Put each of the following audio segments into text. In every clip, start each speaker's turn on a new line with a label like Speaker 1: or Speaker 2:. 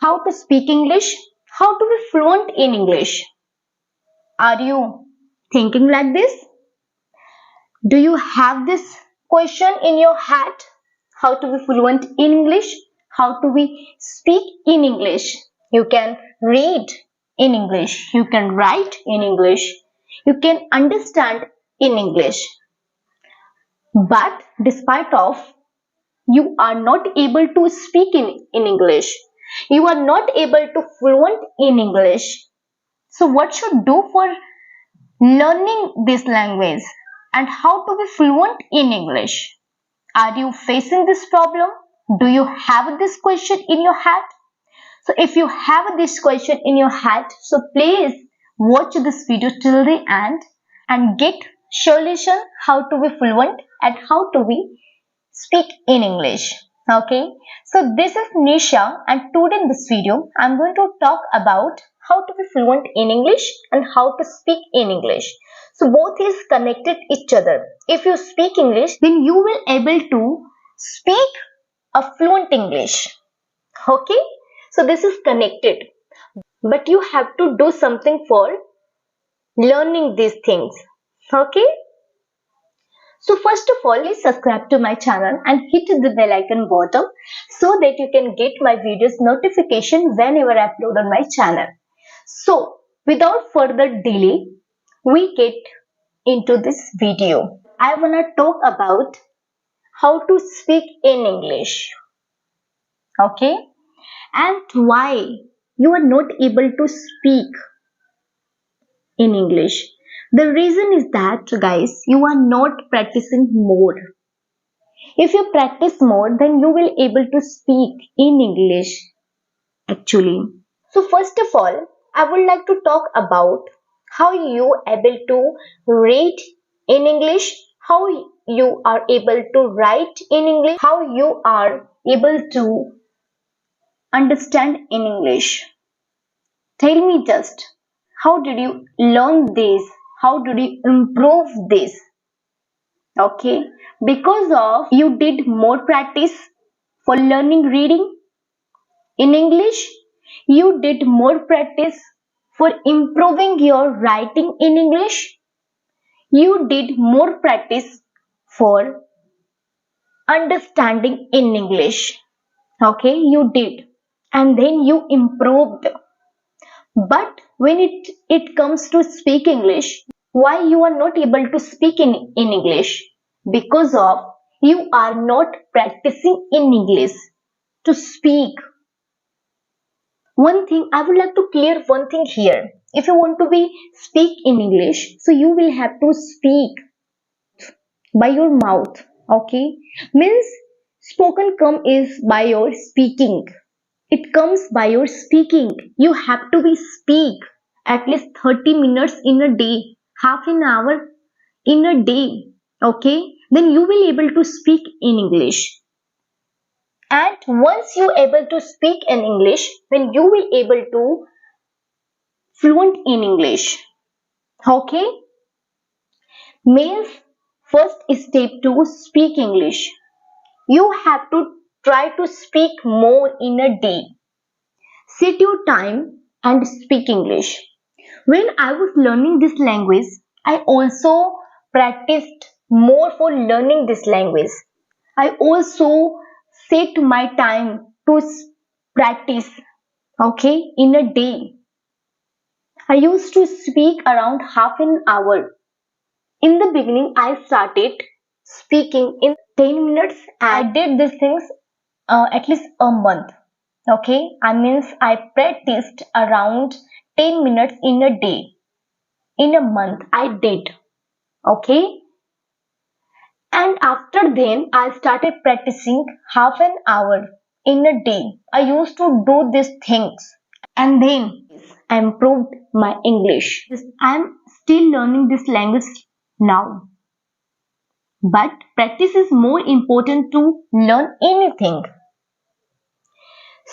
Speaker 1: how to speak English, how to be fluent in English. Are you thinking like this? Do you have this question in your head? How to be fluent in English? How to be speak in English? You can read in English. You can write in English. You can understand in English. But despite of you are not able to speak in English. You are not able to fluent in English. So what should do for learning this language and how to be fluent in English? Are you facing this problem? Do you have this question in your head? So if you have this question in your head, so please watch this video till the end and get solution how to be fluent and how to be speak in English. Okay, so this is Nisha and today in this video I'm going to talk about how to be fluent in English and how to speak in English. So both is connected each other. If you speak English, then you will able to speak a fluent English. Okay, so this is connected, but you have to do something for learning these things. Okay, so first of all, please subscribe to my channel and hit the bell icon bottom so that you can get my videos notification whenever I upload on my channel. So without further delay, we get into this video. I wanna talk about how to speak in English. Okay, and why you are not able to speak in English. The reason is that, guys, you are not practicing more. If you practice more, then you will able to speak in English actually. So first of all, I would like to talk about how you able to read in English, how you are able to write in English, how you are able to understand in English. Tell me just, how did you learn this? How did you improve this? Okay, because of you did more practice for learning reading in English, you did more practice for improving your writing in English, you did more practice for understanding in English. Okay, you did, and then you improved. But when it comes to speak English, why you are not able to speak in English? Because of you are not practicing in English to speak. One thing I would like to clear one thing here. If you want to be speak in English, so you will have to speak by your mouth. Okay, means spoken come is by your speaking. It comes by your speaking. You have to be speak at least 30 minutes in a day, half an hour in a day. Okay, then you will able to speak in English. And once you able to speak in English, then you will able to fluent in English. Okay, means first step to speak English. You have to try to speak more in a day. Set your time and speak English. When I was learning this language, I also practiced more for learning this language. I also set my time to practice, okay, in a day. I used to speak around half an hour. In the beginning, I started speaking in 10 minutes. I did these things at least a month. Okay, I means I practiced around 10 minutes in a day. In a month, I did. Okay, and after then, I started practicing half an hour in a day. I used to do these things and then I improved my English. I'm still learning this language now. But practice is more important to learn anything.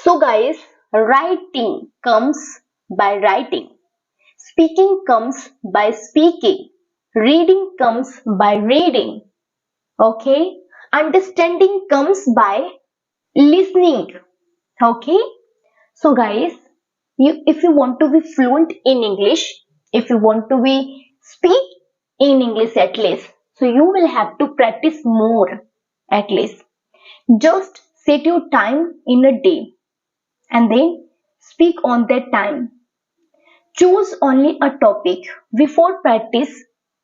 Speaker 1: So guys, writing comes by writing. Speaking comes by speaking. Reading comes by reading. Okay, understanding comes by listening. Okay, So guys, if you want to be fluent in English, if you want to be speak in English at least, so you will have to practice more at least. Just set your time in a day and then speak on that time. Choose only a topic. Before practice,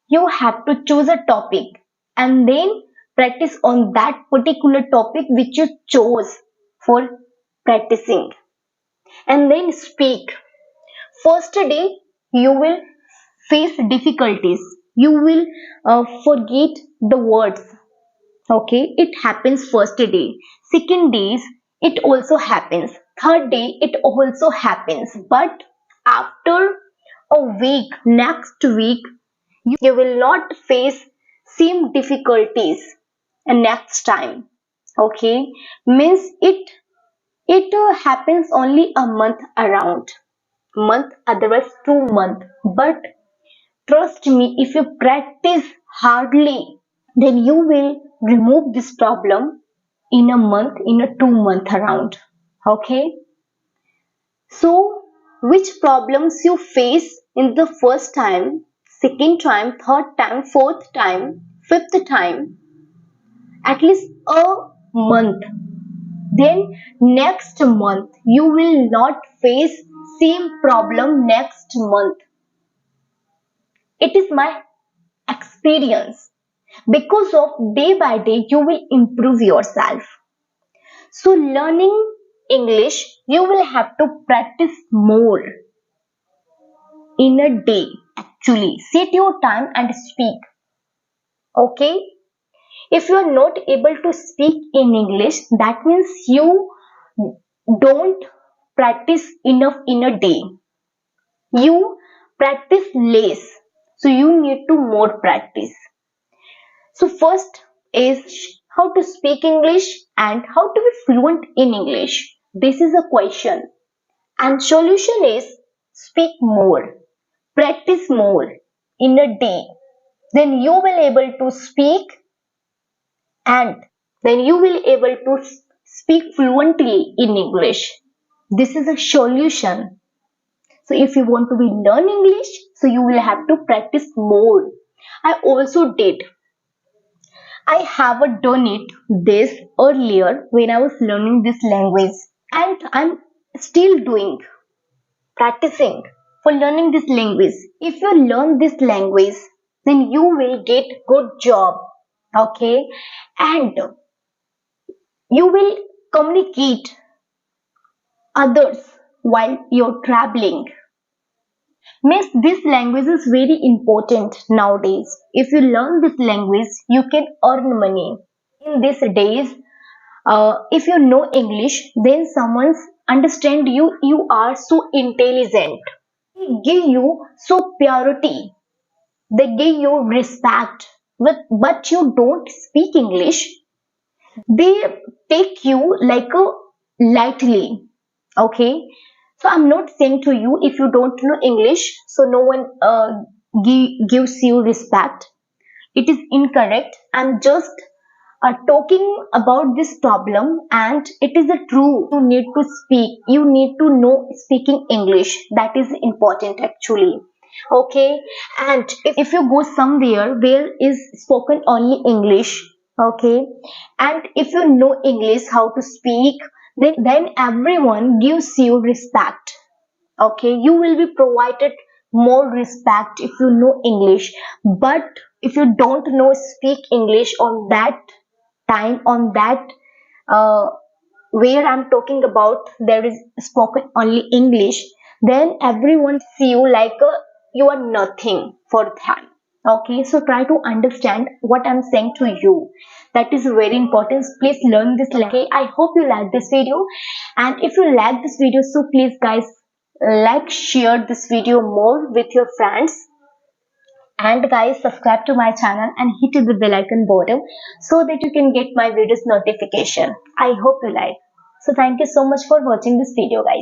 Speaker 1: you have to choose a topic and then practice on that particular topic which you chose for practicing, and then speak. First day, you will face difficulties. You will forget the words. Okay, it happens first day. Second days, it also happens. Third day, it also happens. But after a week, next week, you will not face same difficulties next time. Okay, means it happens only a month around, month otherwise 2 month. But trust me, if you practice hardly, then you will remove this problem in a month, in a 2 month around. Okay, so which problems you face in the first time, second time, third time, fourth time, fifth time, at least a month, then next month you will not face same problem next month. It is my experience. Because of day by day you will improve yourself. So learning English, you will have to practice more in a day. Actually set your time and speak. Okay, if you are not able to speak in English, that means you don't practice enough in a day. You practice less, so you need to more practice. So first is how to speak English and how to be fluent in English. This is a question. And solution is speak more, practice more in a day. Then you will able to speak, and then you will able to speak fluently in English. This is a solution. So if you want to be learn English, so you will have to practice more. I also did. I have done it this earlier when I was learning this language, and I'm still doing practicing for learning this language. If you learn this language, then you will get good job, okay, and you will communicate others while you're traveling. Means this language is very important nowadays. If you learn this language, you can earn money. In these days, if you know English, then someone understand you. You are so intelligent. They give you so purity. They give you respect. But you don't speak English. They take you like a lightly. Okay. So I'm not saying to you if you don't know English, so no one gives you respect. It is incorrect. I'm just talking about this problem, and it is a true. You need to speak, you need to know speaking English. That is important actually. Okay, and if you go somewhere where is spoken only English, okay, and if you know English how to speak, then everyone gives you respect. Okay, you will be provided more respect if you know English. But if you don't know speak English on that time, on that uh, where I'm talking about there is spoken only English, then everyone see you like you are nothing for them. Okay, so try to understand what I'm saying to you. That is very important. Please learn this. Okay, I hope you like this video, and if you like this video, so please guys like, share this video more with your friends, and guys subscribe to my channel and hit the bell icon bottom so that you can get my videos notification. I hope you like. So thank you so much for watching this video guys.